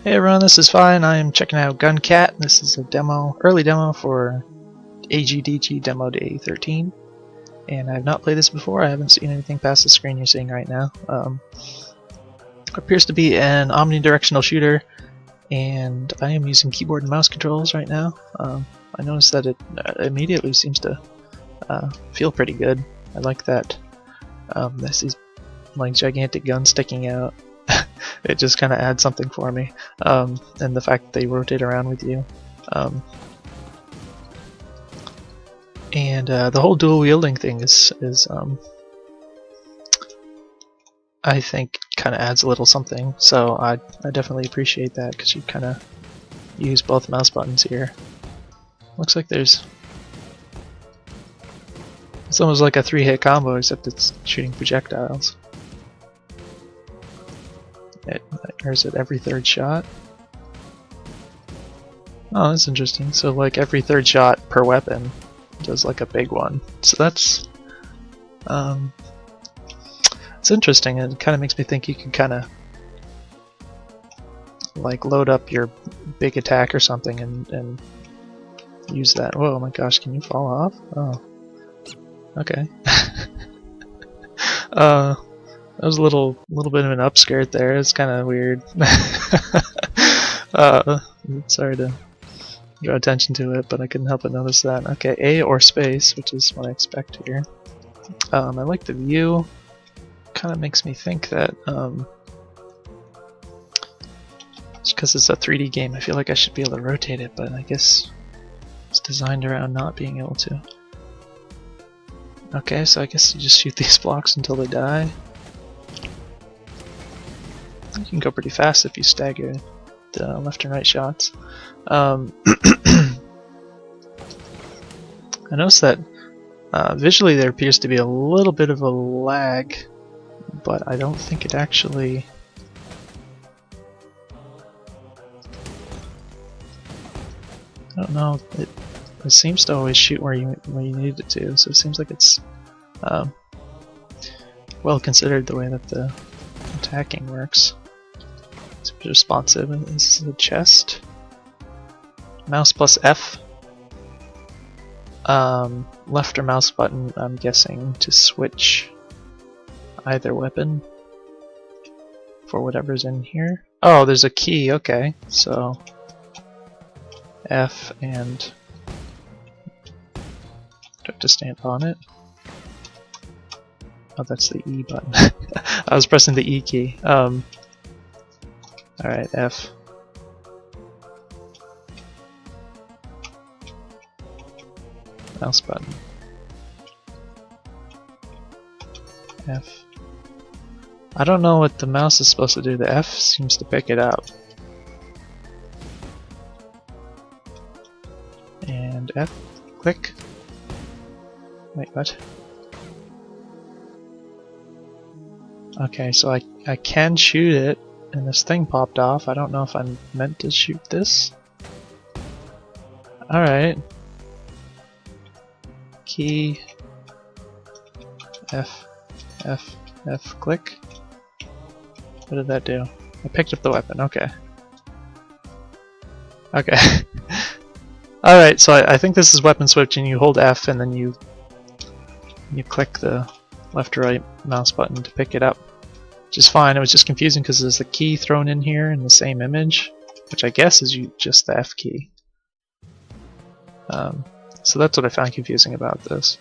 Hey everyone, this is Fine. I am checking out GunCat. This is a demo, early demo for AGDG Demo Day 13. And I have not played this before. I haven't seen anything past the screen you're seeing right now. It appears to be an omnidirectional shooter, and I am using keyboard and mouse controls right now. I noticed that it immediately seems to feel pretty good. I like that there's these like gigantic guns sticking out. It just kind of adds something for me, and the fact that they rotate around with you, and the whole dual wielding thing is I think kind of adds a little something. So I definitely appreciate that, because you kind of use both mouse buttons here. Looks like it's almost like a 3-hit combo, except it's shooting projectiles. Or is it every third shot? Oh, that's interesting. So like every third shot per weapon does like a big one. So that's it's interesting. It kind of makes me think you can kind of like load up your big attack or something and use that. Whoa, my gosh, can you fall off? Oh, okay. That was a little bit of an upskirt there. It's kind of weird. Sorry to draw attention to it, but I couldn't help but notice that. Okay, A or space, which is what I expect here. I like the view. Kind of makes me think that just because it's a 3D game, I feel like I should be able to rotate it, but I guess it's designed around not being able to. Okay, so I guess you just shoot these blocks until they die. You can go pretty fast if you stagger the left and right shots. I noticed that visually there appears to be a little bit of a lag, but I don't think it actually... I don't know, it seems to always shoot where you need it to, so it seems like it's well considered the way that the attacking works. It's responsive. This is a chest. Mouse plus F. Left or mouse button, I'm guessing, to switch either weapon for whatever's in here. Oh, there's a key, okay. So F and do I have to stand on it? Oh, that's the E button. I was pressing the E key. Alright, F. Mouse button. F. I don't know what the mouse is supposed to do. The F seems to pick it up. And F. Click. Wait, what? Okay, so I can shoot it, and this thing popped off. I don't know if I'm meant to shoot this. Alright. Key. F. F. F. Click. What did that do? I picked up the weapon. Okay. Okay. Alright, so I think this is weapon switching. You hold F and then you click the left or right mouse button to pick it up. Which is fine. It was just confusing because there's a key thrown in here in the same image, which I guess is just the F key. So that's what I found confusing about this.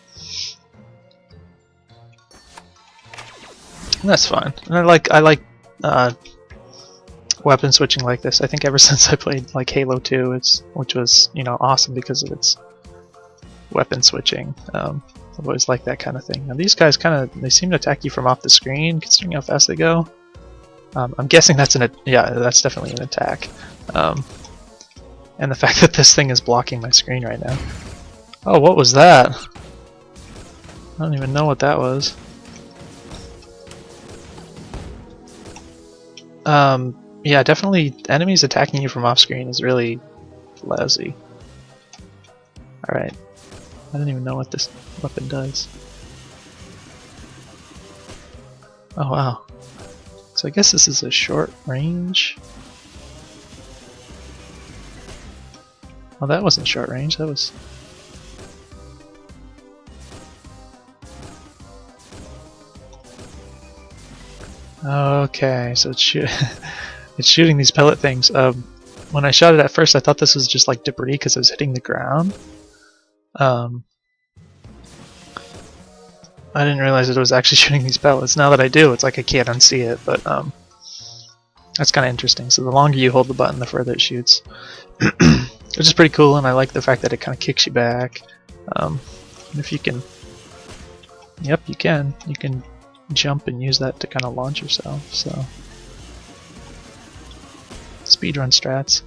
And that's fine. And I like weapon switching like this. I think ever since I played like Halo 2, which was, you know, awesome because of its weapon switching. I've always liked that kind of thing. Now these guys they seem to attack you from off the screen, considering how fast they go. I'm guessing that's that's definitely an attack. And the fact that this thing is blocking my screen right now. Oh, what was that? I don't even know what that was. Yeah, definitely enemies attacking you from off screen is really lousy. Alright. I don't even know what this weapon does. Oh wow. So I guess this is a short range Oh, that wasn't short range, that was... Okay, so it's, it's shooting these pellet things. When I shot it at first, I thought this was just like debris because it was hitting the ground. I didn't realize it was actually shooting these pellets. Now that I do, it's like I can't unsee it, but that's kind of interesting. So the longer you hold the button, the further it shoots. Which is pretty cool, and I like the fact that it kind of kicks you back. If you can... Yep, you can. You can jump and use that to kind of launch yourself, so... Speedrun strats.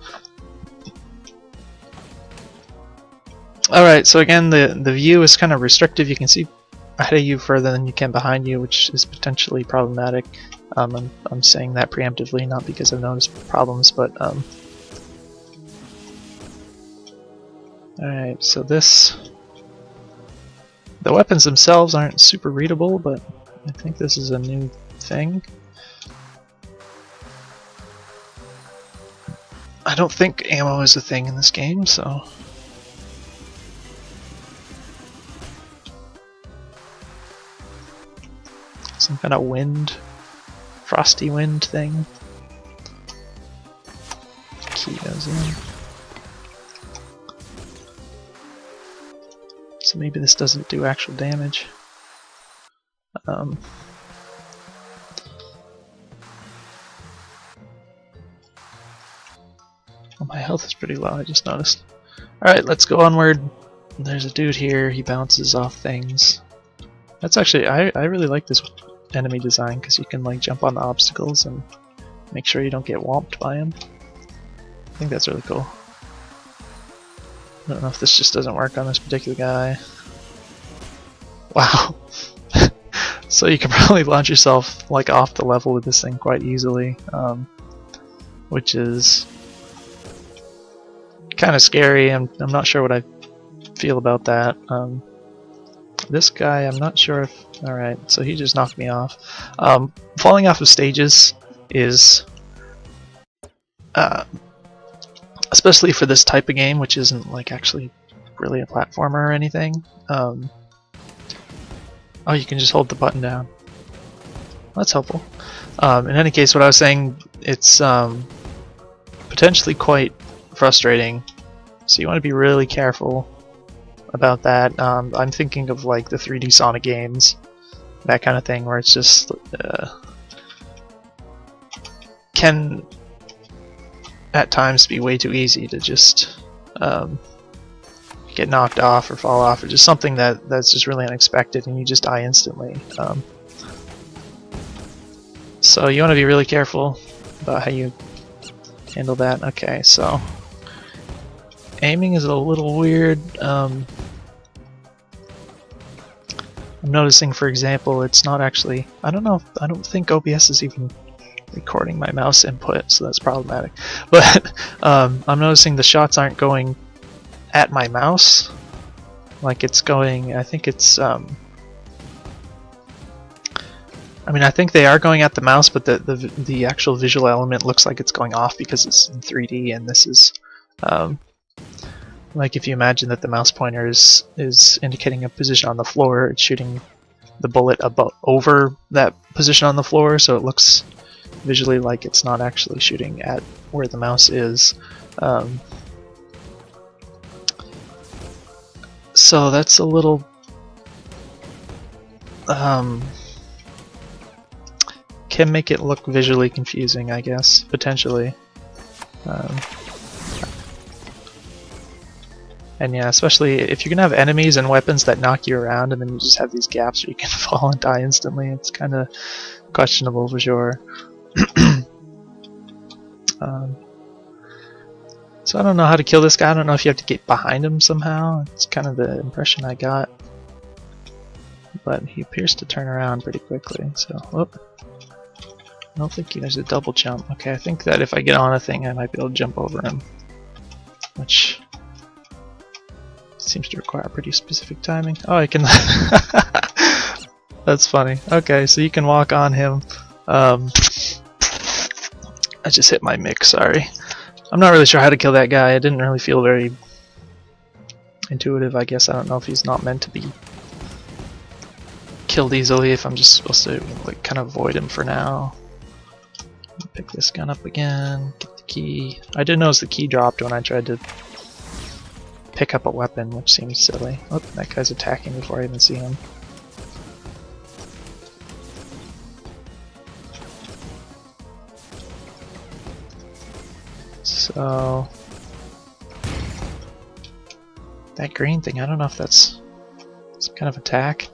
Alright, so again, the view is kind of restrictive. You can see ahead of you further than you can behind you, which is potentially problematic. I'm saying that preemptively, not because I've noticed problems, but... Alright, so this... The weapons themselves aren't super readable, but I think this is a new thing. I don't think ammo is a thing in this game, so... Some kind of wind, frosty wind thing. Key goes in. So maybe this doesn't do actual damage. Oh, my health is pretty low, I just noticed. Alright, let's go onward. There's a dude here, he bounces off things. That's actually, I really like this enemy design because you can like jump on the obstacles and make sure you don't get whomped by them. I think that's really cool. I don't know if this just doesn't work on this particular guy. Wow. So you can probably launch yourself like off the level with this thing quite easily, which is kind of scary. I'm not sure what I feel about that. This guy, I'm not sure if... Alright, so he just knocked me off. Falling off of stages is... especially for this type of game, which isn't like actually really a platformer or anything. Oh, you can just hold the button down. That's helpful. In any case, what I was saying, it's potentially quite frustrating, so you want to be really careful about that. I'm thinking of like the 3D Sonic games, that kind of thing, where it's just can at times be way too easy to just get knocked off or fall off, or just something that's just really unexpected and you just die instantly. So you want to be really careful about how you handle that. Okay, so aiming is a little weird. I'm noticing, for example, it's not actually... I don't think OBS is even recording my mouse input, so that's problematic. But I'm noticing the shots aren't going at my mouse. Like it's going... I think it's... I mean, I think they are going at the mouse, but the actual visual element looks like it's going off because it's in 3D, and this is... like if you imagine that the mouse pointer is indicating a position on the floor, it's shooting the bullet over that position on the floor, so it looks visually like it's not actually shooting at where the mouse is. So that's a little... can make it look visually confusing, I guess, potentially. And yeah, especially if you're gonna have enemies and weapons that knock you around and then you just have these gaps where you can fall and die instantly, it's kind of questionable for sure. So I don't know how to kill this guy. I don't know if you have to get behind him somehow. It's kind of the impression I got. But he appears to turn around pretty quickly, so... Whoop. I don't think there's a double jump. Okay, I think that if I get on a thing I might be able to jump over him. Which... seems to require pretty specific timing. Oh, I can... That's funny. Okay, so you can walk on him. I just hit my mic, sorry. I'm not really sure how to kill that guy. I didn't really feel very intuitive, I guess. I don't know if he's not meant to be killed easily, if I'm just supposed to like kind of avoid him for now. Pick this gun up again, get the key. I did notice the key dropped when I tried to pick up a weapon, which seems silly. Oh, that guy's attacking before I even see him. So that green thing, I don't know if that's some kind of attack.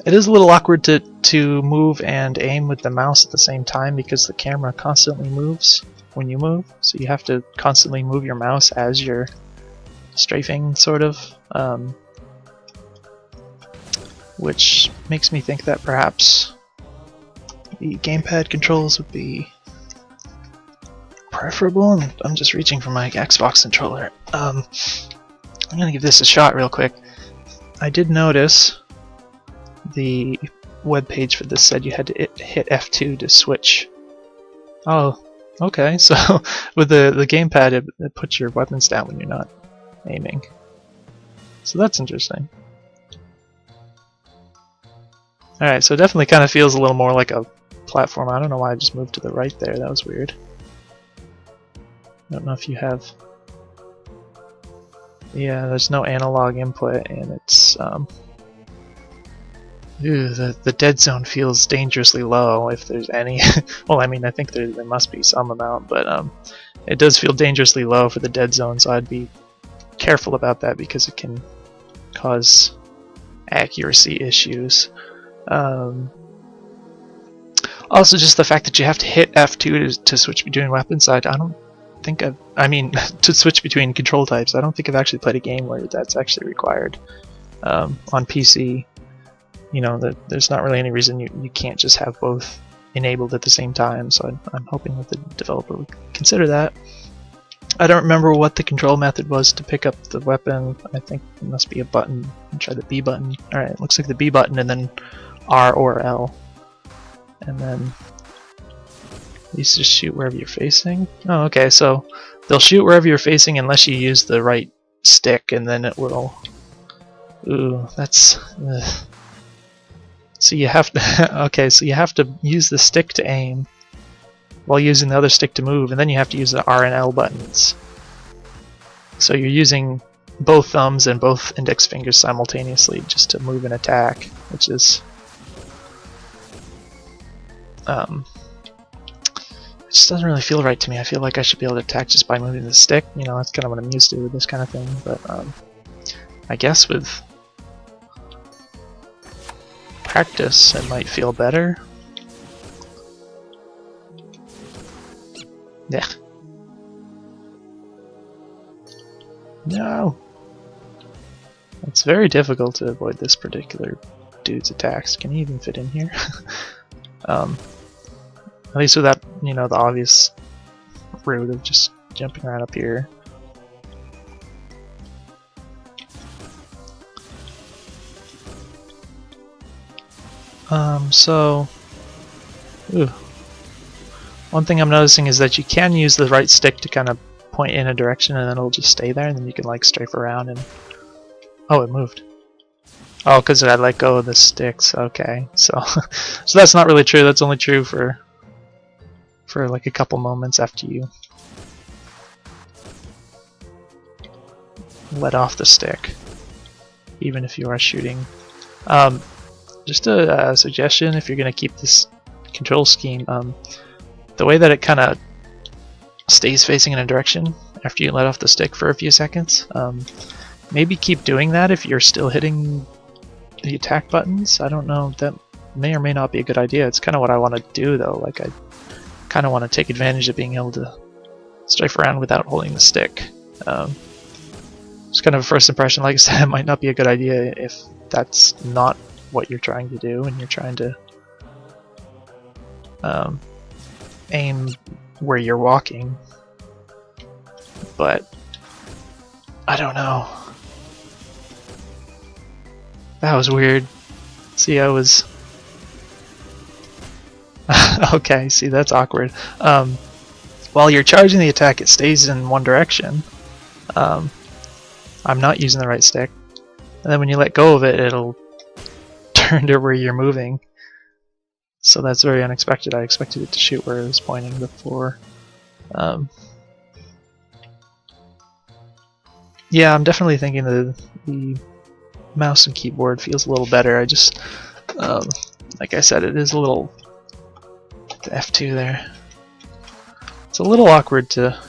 It is a little awkward to move and aim with the mouse at the same time because the camera constantly moves when you move, so you have to constantly move your mouse as you're strafing, sort of, which makes me think that perhaps the gamepad controls would be preferable, and I'm just reaching for my Xbox controller. I'm gonna give this a shot real quick. I did notice the web page for this said you had to hit F2 to switch. Oh, okay, so with the gamepad it puts your weapons down when you're not aiming. So that's interesting. Alright, so it definitely kind of feels a little more like a platform. I don't know why I just moved to the right there, that was weird. I don't know if you have... Yeah, there's no analog input, and it's the dead zone feels dangerously low, if there's any. Well, I mean, I think there must be some amount, but it does feel dangerously low for the dead zone, so I'd be careful about that because it can cause accuracy issues. Also, just the fact that you have to hit F2 to switch between weapons, I don't think I mean, to switch between control types, I don't think I've actually played a game where that's actually required. On PC, you know, there's not really any reason you can't just have both enabled at the same time, so I'm hoping that the developer would consider that. I don't remember what the control method was to pick up the weapon. I think it must be a button. I'll try the B button. Alright, it looks like the B button and then R or L. And then these just shoot wherever you're facing. Oh, okay, so they'll shoot wherever you're facing unless you use the right stick, and then it will... Ooh, that's... So you have to... Okay, so you have to use the stick to aim while using the other stick to move, and then you have to use the R and L buttons. So you're using both thumbs and both index fingers simultaneously just to move and attack, which is... it just doesn't really feel right to me. I feel like I should be able to attack just by moving the stick. You know, that's kind of what I'm used to with this kind of thing, but I guess with practice it might feel better. Yeah. No! It's very difficult to avoid this particular dude's attacks. Can he even fit in here? At least without, you know, the obvious route of just jumping right up here. So... Ooh. One thing I'm noticing is that you can use the right stick to kind of point in a direction and then it'll just stay there, and then you can like strafe around and... Oh, it moved. Oh, because I let go of the sticks. Okay, so so that's not really true. That's only true for like a couple moments after you let off the stick, even if you are shooting. Just a suggestion, if you're going to keep this control scheme, the way that it kind of stays facing in a direction after you let off the stick for a few seconds, maybe keep doing that if you're still hitting the attack buttons. I don't know, that may or may not be a good idea. It's kind of what I want to do though. Like, I kind of want to take advantage of being able to strafe around without holding the stick. It's kind of a first impression. Like I said, it might not be a good idea if that's not what you're trying to do and you're trying to aim where you're walking, but I don't know. That was weird. See, I was... Okay, see, that's awkward. While you're charging the attack, it stays in one direction. I'm not using the right stick. And then when you let go of it, it'll turn to where you're moving. So that's very unexpected. I expected it to shoot where it was pointing before. Yeah, I'm definitely thinking the mouse and keyboard feels a little better. I just, like I said, it is a little, the F2 there. It's a little awkward to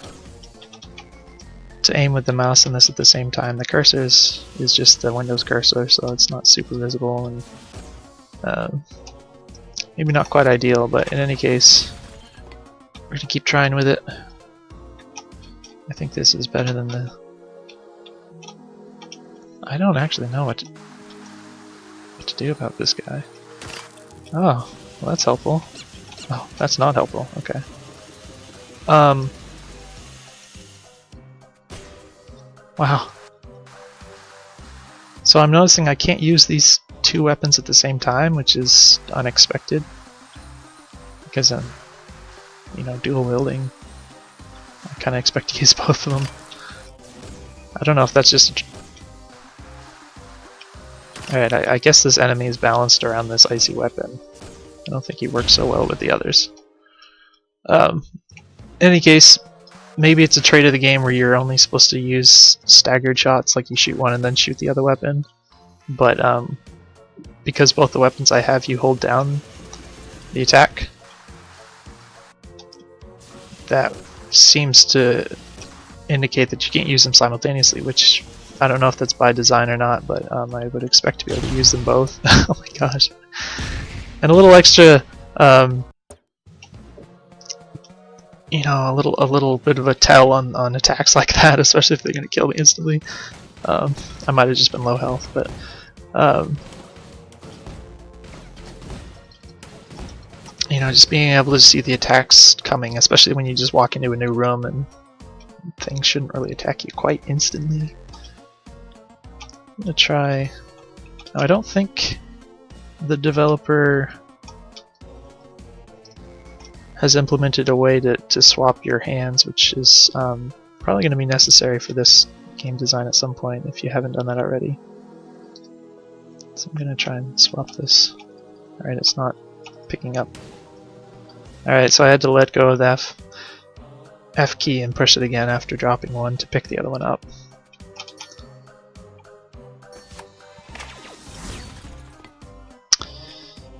aim with the mouse and this at the same time. The cursor is just the Windows cursor, so it's not super visible, and maybe not quite ideal, but in any case, we're going to keep trying with it. I think this is better than the... I don't actually know what to do about this guy. Oh, well that's helpful. Oh, that's not helpful. Okay. Wow. So I'm noticing I can't use these two weapons at the same time, which is unexpected. Because I'm, you know, dual wielding. I kind of expect to use both of them. I don't know if that's just... Alright, I guess this enemy is balanced around this icy weapon. I don't think he works so well with the others. In any case, maybe it's a trait of the game where you're only supposed to use staggered shots, like you shoot one and then shoot the other weapon. But because both the weapons I have, you hold down the attack, that seems to indicate that you can't use them simultaneously, which I don't know if that's by design or not, but I would expect to be able to use them both. Oh my gosh. And a little extra, you know, a little bit of a tell on attacks like that, especially if they're going to kill me instantly. I might have just been low health, but you know, just being able to see the attacks coming, especially when you just walk into a new room and things shouldn't really attack you quite instantly. I'm gonna try. Now, I don't think the developer has implemented a way to swap your hands, which is probably going to be necessary for this game design at some point if you haven't done that already. So I'm going to try and swap this. Alright, it's not picking up. Alright, so I had to let go of the F key and push it again after dropping one to pick the other one up.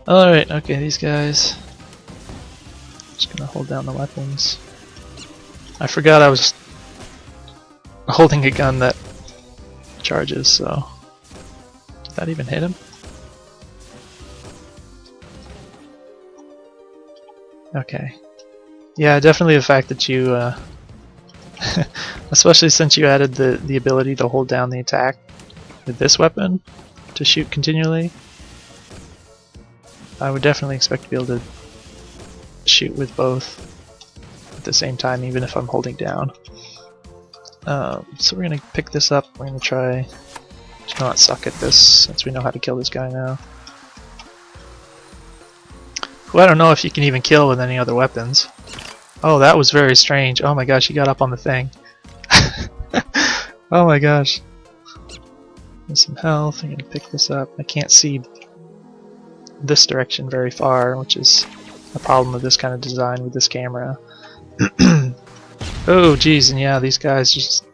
Alright, okay, these guys. Just gonna hold down the weapons. I forgot I was holding a gun that charges, so... Did that even hit him? Okay. Yeah, definitely the fact that you, especially since you added the ability to hold down the attack with this weapon to shoot continually, I would definitely expect to be able to shoot with both at the same time, even if I'm holding down. So we're gonna pick this up. We're gonna try to not suck at this since we know how to kill this guy now. Who I don't know if you can even kill with any other weapons. Oh, that was very strange. Oh my gosh, he got up on the thing. Oh my gosh. There's some health. I'm gonna pick this up. I can't see this direction very far, which is a problem with this kind of design with this camera. Oh geez, and yeah, these guys just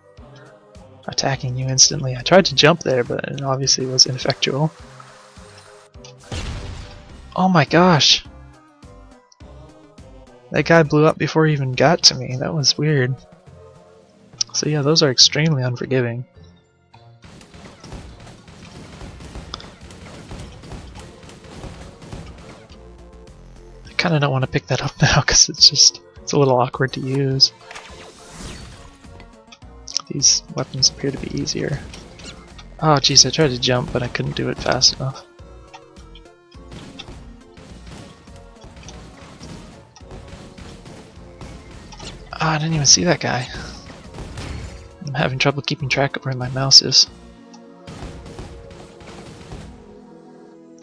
attacking you instantly. I tried to jump there, but it obviously was ineffectual. Oh my gosh! That guy blew up before he even got to me. That was weird. So yeah, those are extremely unforgiving. I kinda don't want to pick that up now because it's a little awkward to use. These weapons appear to be easier. Oh jeez, I tried to jump but I couldn't do it fast enough. Oh, I didn't even see that guy. I'm having trouble keeping track of where my mouse is.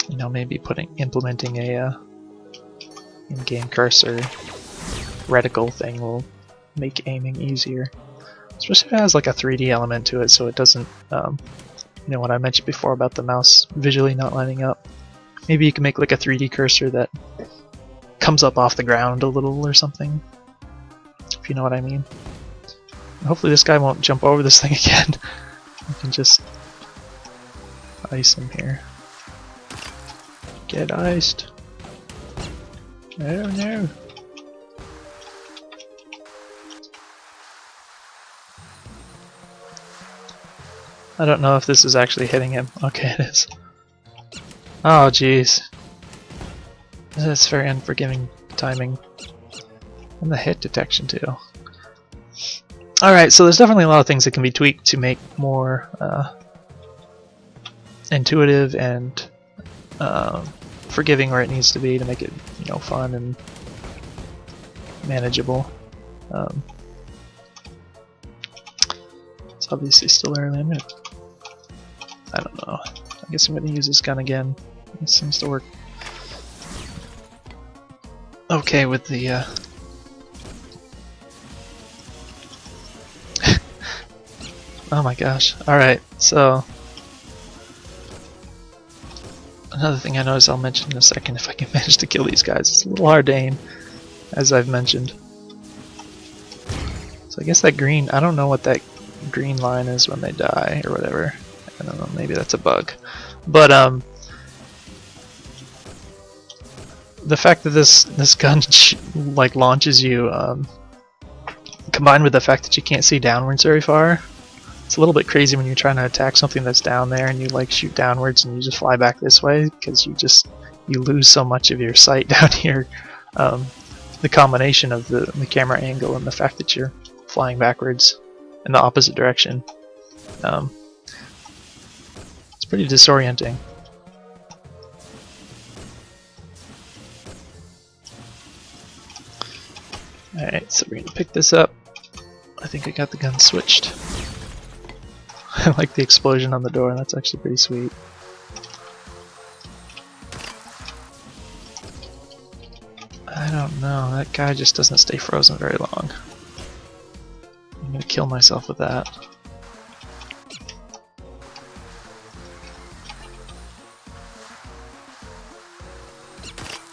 You know, maybe implementing a in-game cursor reticle thing will make aiming easier. Especially if it has like a 3D element to it, so it doesn't, you know what I mentioned before about the mouse visually not lining up. Maybe you can make like a 3D cursor that comes up off the ground a little or something, if you know what I mean. Hopefully this guy won't jump over this thing again. You can just ice him here. Get iced. Oh no. I don't know if this is actually hitting him. Okay, it is. Oh jeez. That's very unforgiving timing. And the hit detection too. Alright, so there's definitely a lot of things that can be tweaked to make more intuitive and forgiving where it needs to be to make it, you know, fun and manageable. It's obviously still early. I don't know. I guess I'm gonna use this gun again. It seems to work okay with the oh my gosh. Alright, so another thing I noticed I'll mention in a second if I can manage to kill these guys. It's a little hard to aim, as I've mentioned. So I guess that green, I don't know what that green line is when they die or whatever. I don't know, maybe that's a bug. But the fact that this gun like launches you, combined with the fact that you can't see downwards very far, it's a little bit crazy when you're trying to attack something that's down there and you like shoot downwards and you just fly back this way because you lose so much of your sight down here. The combination of the camera angle and the fact that you're flying backwards in the opposite direction, it's pretty disorienting. Alright, so we're gonna pick this up. I think I got the gun switched. I like the explosion on the door, that's actually pretty sweet. I don't know, that guy just doesn't stay frozen very long. I'm gonna kill myself with that.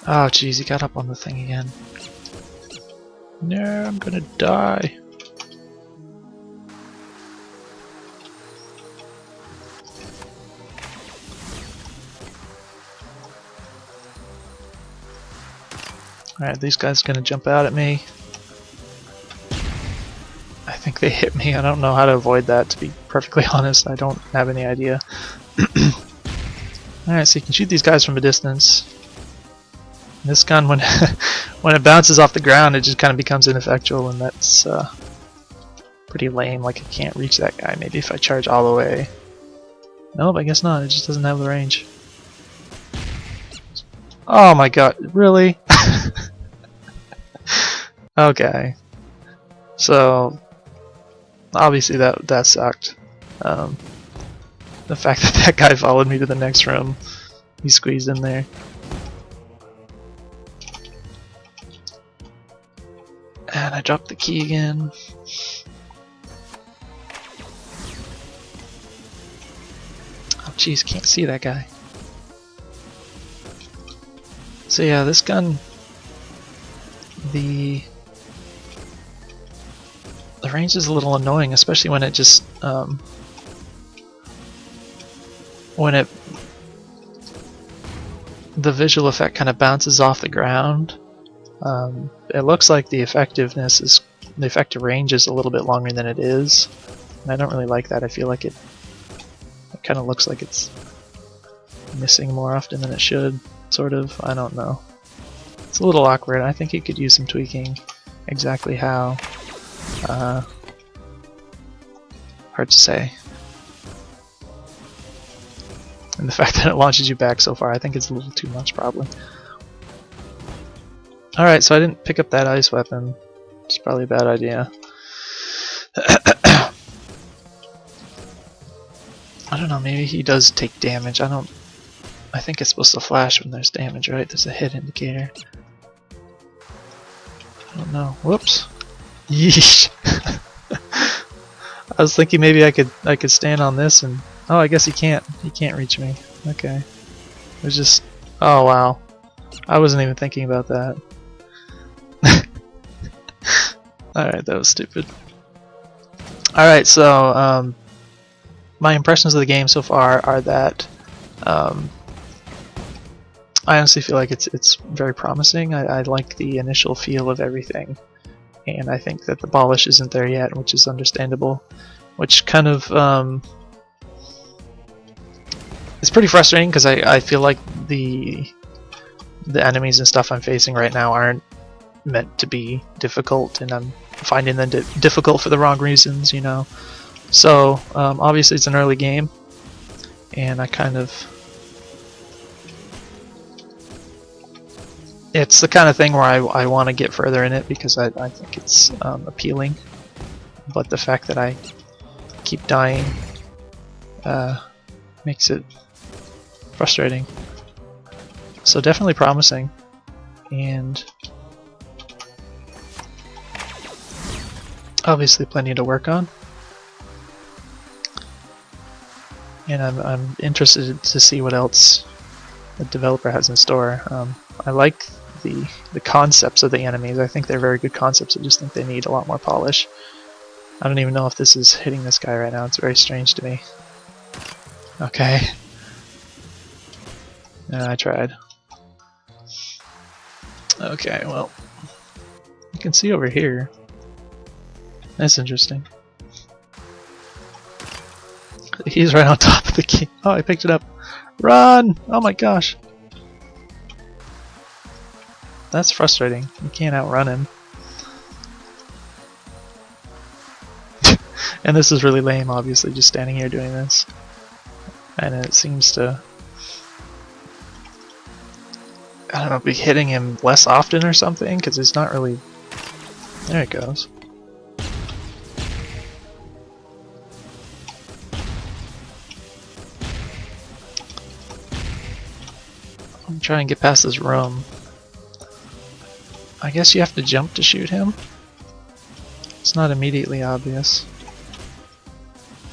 Oh jeez, he got up on the thing again. No, I'm gonna die. Alright, these guys are gonna jump out at me. I think they hit me. I don't know how to avoid that, to be perfectly honest. I don't have any idea. Alright, so you can shoot these guys from a distance. This gun, when when it bounces off the ground, it just kind of becomes ineffectual, and that's pretty lame. Like, I can't reach that guy. Maybe if I charge all the way. Nope, I guess not. It just doesn't have the range. Oh my god, really? Okay. So, obviously that sucked. The fact that that guy followed me to the next room, he squeezed in there. And I dropped the key again. Oh jeez, can't see that guy. So yeah, this gun, the range is a little annoying, especially when it just the visual effect kind of bounces off the ground. It looks like the effective range is a little bit longer than it is, and I don't really like that. I feel like it kind of looks like it's missing more often than it should, sort of. I don't know. It's a little awkward. I think it could use some tweaking. Exactly how? Hard to say. And the fact that it launches you back so far, I think it's a little too much, probably. Alright, so I didn't pick up that ice weapon. It's probably a bad idea. I don't know, maybe he does take damage. I think it's supposed to flash when there's damage, right? There's a hit indicator. I don't know. Whoops. Yeesh. I was thinking maybe I could stand on this and oh, I guess he can't. He can't reach me. Okay. It was just oh wow. I wasn't even thinking about that. Alright, that was stupid. Alright, so my impressions of the game so far are that I honestly feel like it's very promising. I like the initial feel of everything, and I think that the polish isn't there yet, which is understandable. Which kind of it's pretty frustrating because I feel like the enemies and stuff I'm facing right now aren't meant to be difficult, and I'm finding them difficult for the wrong reasons, you know. So obviously it's an early game, and I kind of it's the kind of thing where I want to get further in it because I think it's appealing, but the fact that I keep dying makes it frustrating. So definitely promising, and obviously plenty to work on. And I'm interested to see what else the developer has in store. I like the concepts of the enemies. I think they're very good concepts. I just think they need a lot more polish. I don't even know if this is hitting this guy right now. It's very strange to me. Okay. I tried. Okay, well, you can see over here. That's interesting. He's right on top of the key. Oh, I picked it up. Run! Oh my gosh. That's frustrating. You can't outrun him. And this is really lame, obviously, just standing here doing this. And it seems to, I don't know, be hitting him less often or something, because it's not really... There it goes. I'm trying to get past this room. I guess you have to jump to shoot him? It's not immediately obvious.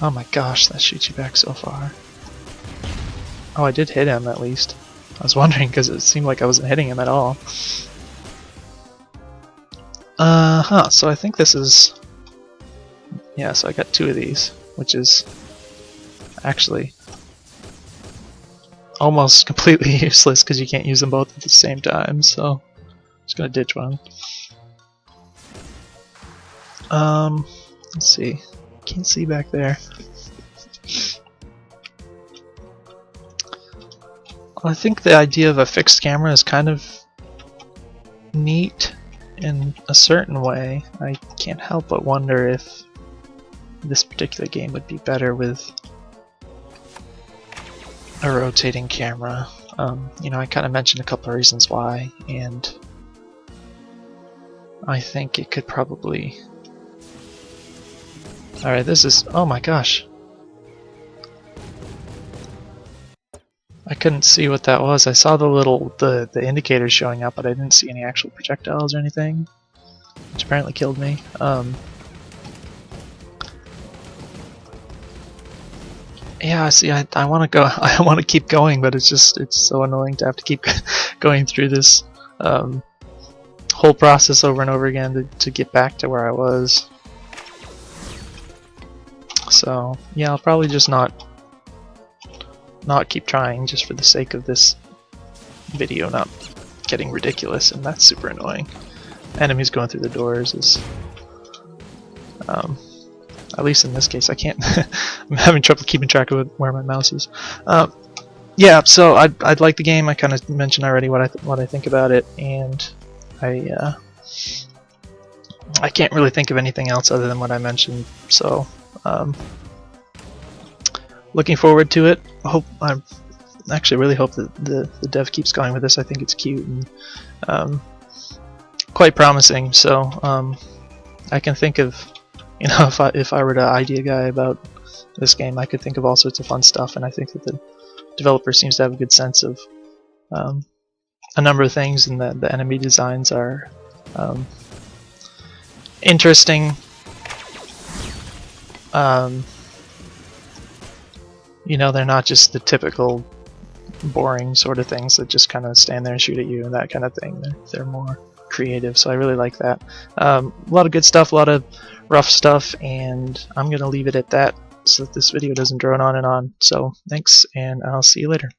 Oh my gosh, that shoots you back so far. Oh, I did hit him at least. I was wondering because it seemed like I wasn't hitting him at all. So I think this is... Yeah, so I got 2 of these, which is actually almost completely useless because you can't use them both at the same time, so I'm just gonna ditch one. Let's see. Can't see back there. I think the idea of a fixed camera is kind of neat in a certain way. I can't help but wonder if this particular game would be better with a rotating camera. You know, I kind of mentioned a couple of reasons why, and I think it could probably... Alright, this is... Oh my gosh! I couldn't see what that was. I saw the indicators showing up, but I didn't see any actual projectiles or anything, which apparently killed me. Yeah, see, I want to go. I want to keep going, but it's so annoying to have to keep going through this whole process over and over again to get back to where I was. So yeah, I'll probably just not keep trying just for the sake of this video not getting ridiculous, and that's super annoying. Enemies going through the doors is at least in this case I can't I'm having trouble keeping track of where my mouse is. Yeah, so I'd like the game. I kind of mentioned already what I think about it, and I can't really think of anything else other than what I mentioned, so looking forward to it. I actually really hope that the dev keeps going with this. I think it's cute and quite promising. So I can think of, you know, if I were to idea guy about this game, I could think of all sorts of fun stuff, and I think that the developer seems to have a good sense of a number of things, and the enemy designs are interesting. You know, they're not just the typical boring sort of things that just kind of stand there and shoot at you and that kind of thing. They're more creative, so I really like that. A lot of good stuff, a lot of rough stuff, and I'm gonna leave it at that so that this video doesn't drone on and on. So thanks, and I'll see you later.